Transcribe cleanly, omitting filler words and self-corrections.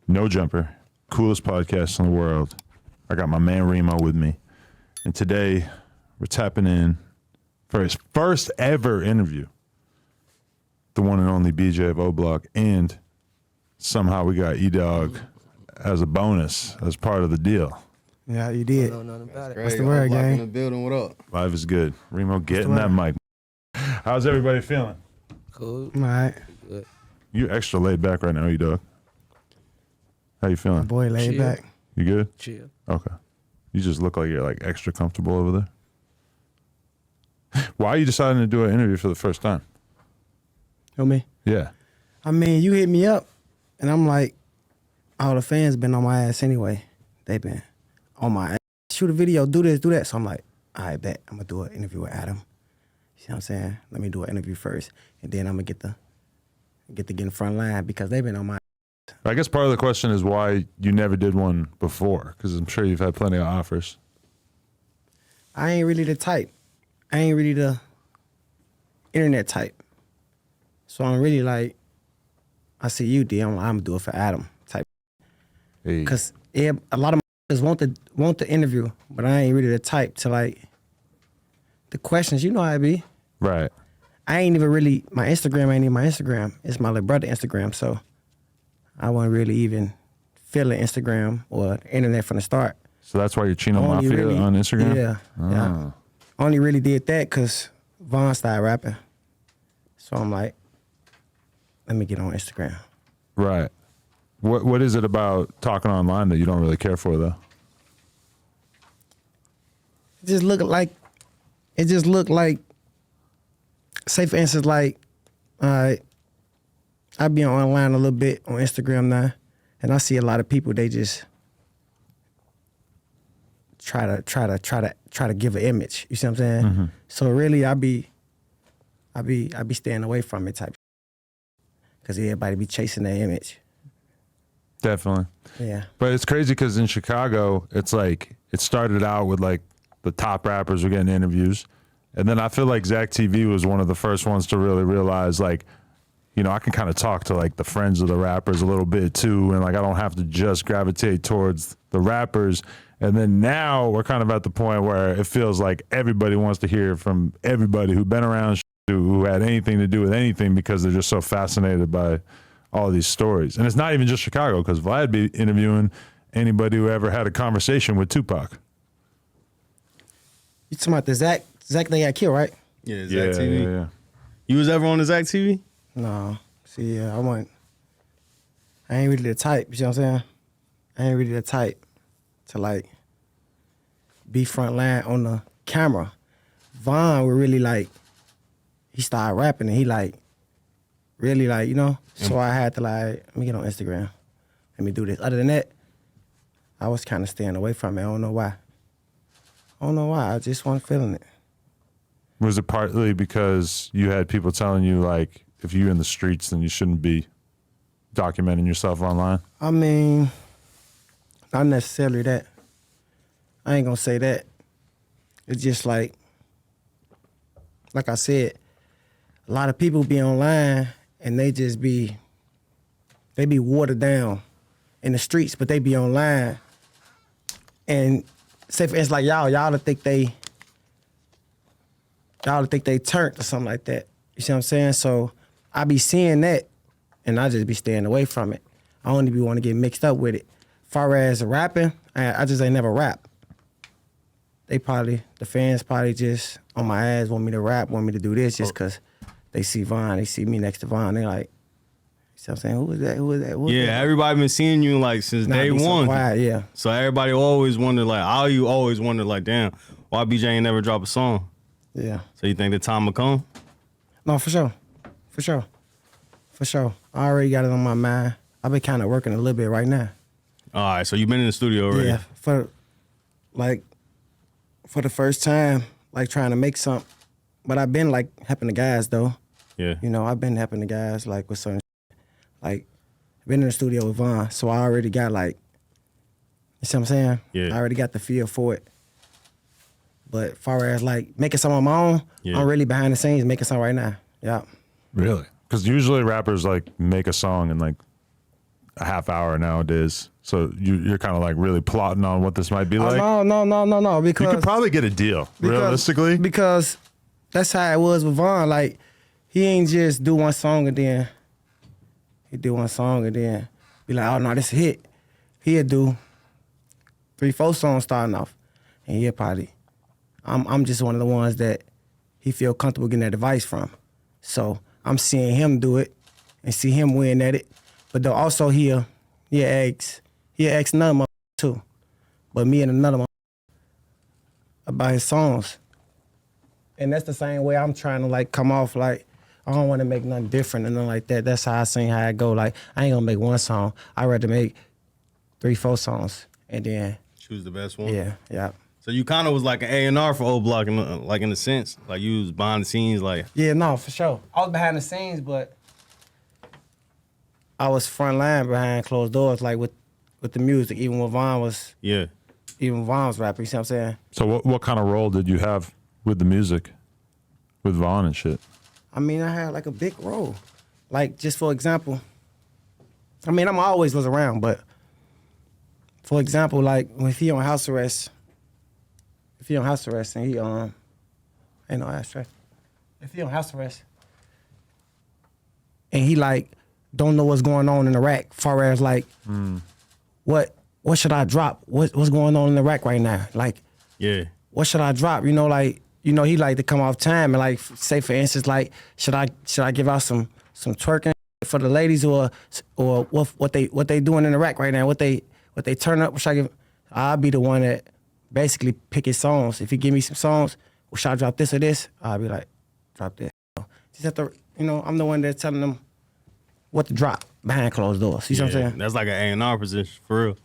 No Jumper, coolest podcast in the world. I got my man Remo with me. And today we're tapping in for his first ever interview. The one and only BJ of O-Block. And somehow we got E-Dog as a bonus, as part of the deal. Yeah, you did. I don't know nothing about it. What's the word, O-Block gang? in the building, what up? Life is good. Remo, get in the that mic. How's everybody feeling? Cool. All right. Good. You extra laid back right now, E-Dog. How you feeling? Boy, laid Chill. back. You good? Chill. Okay. You just look like you're like extra comfortable over there. Why are you deciding to do an interview for the first time? Know me? Yeah. I mean, you hit me up, and I'm like, all the fans been on my ass anyway. They been on my ass. Shoot a video, do this, do that. So I'm like, all right, bet. I'm going to do an interview with Adam. You see what I'm saying? Let me do an interview first, and then I'm going to get in front line because they been on my ass. I guess part of the question is why you never did one before, because I'm sure you've had plenty of offers. I ain't really the type. I ain't really the internet type. So I'm really like, I see you, D. I'm going to do it for Adam type. Hey. Because a lot of motherfuckers want the interview, but I ain't really the type to like, the questions, you know how I be. Right. I ain't even really, my Instagram ain't even my Instagram. It's my little brother Instagram, so I wasn't really even feeling Instagram or the internet from the start. So that's why you're Chino Only Mafia really- on Instagram? Yeah, yeah. Only really did that because Von started rapping. So I'm like, let me get on Instagram. Right. What is it about talking online that you don't really care for, though? It just looked like, say for instance, like, all right, I be online a little bit on Instagram now, and I see a lot of people, they just try to give an image. You see what I'm saying? Mm-hmm. So really, I be staying away from it type, because everybody be chasing their image. Definitely. Yeah. But it's crazy because in Chicago, it's like, it started out with like the top rappers were getting interviews. And then I feel like Zach TV was one of the first ones to really realize, like, you know, I can kind of talk to like the friends of the rappers a little bit too. And like, I don't have to just gravitate towards the rappers. And then now we're kind of at the point where it feels like everybody wants to hear from everybody who's been around, who had anything to do with anything, because they're just so fascinated by all these stories. And it's not even just Chicago, because Vlad be interviewing anybody who ever had a conversation with Tupac. You talking about the Zach they got killed, right? Yeah, Zach TV. Yeah. You was ever on the Zach TV? No. See, I ain't really the type, you see what I'm saying? I ain't really the type to like be front line on the camera. Von would really like, he started rapping and he like, really like, you know? So I had to like, let me get on Instagram. Let me do this. Other than that, I was kind of staying away from it. I don't know why. I just wasn't feeling it. Was it partly because you had people telling you, like, if you're in the streets, then you shouldn't be documenting yourself online? I mean, not necessarily that. I ain't gonna say that. It's just like I said, a lot of people be online and they be watered down in the streets, but they be online. And say for instance, like y'all think they turned or something like that. You see what I'm saying? So I be seeing that and I just be staying away from it. I only be want to get mixed up with it. Far as rapping, I just ain't never rap. The fans probably just on my ass want me to rap, want me to do this just because they see Von, they see me next to Von, they like, you see what I'm saying? Who is that? Who is that? Who is Yeah, that? everybody been seeing you like since Nah, day be so one. quiet, yeah. So everybody always wondered like, you always wondered like, damn, why BJ ain't never drop a song? Yeah. So you think the time will come? No, for sure. I already got it on my mind. I've been kind of working a little bit right now. All right, so you've been in the studio already. Yeah, for the first time, like trying to make something. But I've been like helping the guys though. Yeah. You know, I've been helping the guys like with certain like I've been in the studio with Von, so I already got like, you see what I'm saying? Yeah. I already got the feel for it. But far as like making something on my own, Yeah. I'm really behind the scenes making something right now. Yeah. Really? Because usually rappers like make a song and like a half hour nowadays. So you're kind of like really plotting on what this might be like. No. Because You could probably get a deal, realistically. Because that's how it was with Vaughn. Like, he ain't just do one song and then he do one song and then be like, oh no, this a hit. He'll do 3-4 songs starting off, and he'll probably. I'm just one of the ones that he feel comfortable getting that advice from. So I'm seeing him do it and see him win at it. But though also he'll ask another mother too. But me and another mother about his songs. And that's the same way I'm trying to like come off like I don't want to make nothing different and nothing like that. That's how I sing how I go. Like I ain't gonna make one song. I'd rather make 3-4 songs and then Choose the best one. yeah. So you kind of was like an A&R for Old Block, like in a sense, like you was behind the scenes, like. Yeah, no, for sure. I was behind the scenes, but I was front line behind closed doors, like with the music, even when Vaughn was rapping, you see what I'm saying? So what kind of role did you have with the music, with Vaughn and shit? I mean, I had like a big role. Like, just for example, I mean, I'm always was around, but for example, like, if he on house arrest and he, ain't no ashtray. If he on house arrest and he, like, don't know what's going on in Iraq, far as, like, what should I drop? What's going on in Iraq right now? Like, Yeah. what should I drop? You know, like, he like to come off time and like say for instance, like, should I give out some twerking for the ladies or what they doing in Iraq right now? What they turn up? What should I give? I'll be the one that basically pick his songs. If he give me some songs, well, should I drop this or this? I'll be like, drop this. Just have to, I'm the one that's telling them what to drop behind closed doors. You see what I'm saying? That's like an A&R position, for real.